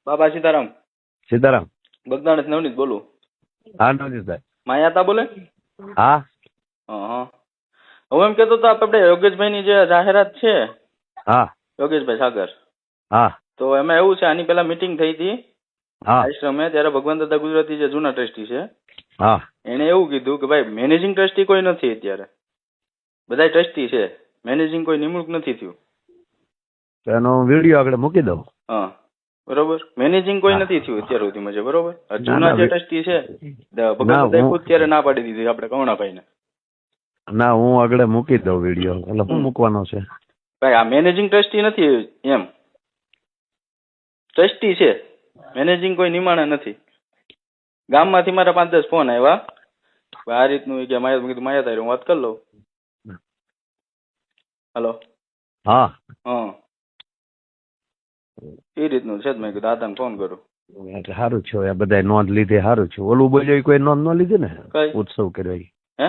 બાબા સીતારામ. સીતારામ. બગદાણ નવનીત બોલું. હા નવનીતભાઈ. માયાતા બોલે? હા હા. હું એમ કેતો તો આપણે યોગેશભાઈ ની જે જાહેરાત છે, હા યોગેશભાઈ સાગર, હા તો એમાં એવું છે, આની પેલા મીટિંગ થઈ હતી હા આશ્રમે, ત્યારે ભગવાન દાદા ગુજરાતી જે જૂના ટ્રસ્ટી છે હા એને એવું કીધું કે ભાઈ મેનેજિંગ ટ્રસ્ટી કોઈ નથી અત્યારે, બધા ટ્રસ્ટી છે, મેનેજિંગ કોઈ નિમણૂક નથી થયું. એનો વિડીયો આગળ મૂકી દઉં. હા બરોબર, મેનેજિંગ કોઈ હા. નથી થયું અત્યાર સુધીમાં છે. બરોબર, ના, જૂના ના, જે ટ્રસ્ટી છે ભગવાન ના દાદાએ હું ખુદ ત્યારે ના પાડી દીધી આપણે કવણાભાઈ ને. ના હું આગળ મૂકી દઉં વિડીયો. એટલે શું મૂકવાનો છે? ભાઈ આ મેનેજિંગ ટ્રસ્ટી નથી એમ, ટ્રસ્ટી છે, મેનેજિંગ કોઈ નિમાણા નથી. ગામમાંથી મારા 5-10 ફોન આવ્યા આ રીતનું કે માયા તારી હું વાત કરી લઉં. હલો. હા હા એ રીતનું છે. મેં કીધું દાદાને ફોન કરું. એટલે સારું છે. આ બધા નોંધ લીધી, સારું છે. ઓલું બોલ્યો એ કોઈ નોંધ ન લીધી ને? કઈ ઉત્સવ કર્યો એ હે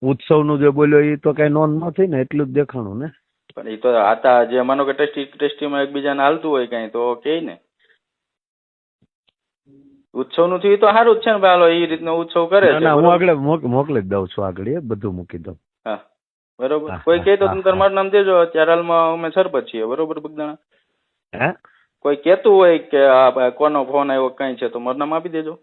ઉત્સવ નું જે બોલ્યો એ તો કઈ નોંધ ન થઈ ને, એટલું જ દેખાણું ને. પણ એ તો આતા જે માનો કે ટ્રસ્ટીમાં એકબીજાને હાલતું હોય કઈ તો કે ને ઉત્સવ નું થયું તો સારું જ છે ને ભાઈ. હાલો એ રીતનો ઉત્સવ કરે ના છે. ના હું બરોબર? આગળ મોકલી જ દઉં છું. આગળ એ બધું મૂકી દઉં. હા બરોબર. હા કોઈ હા કહે તો હા તમે તાર હા. મારું નામ દેજો. અત્યારે હાલમાં અમે સરપંચ છીએ. બરોબર બગદાણા. હે કોઈ કહેતું હોય કે આ કોનો ફોન આવ્યો કઈ છે તો મારું નામ આપી દેજો.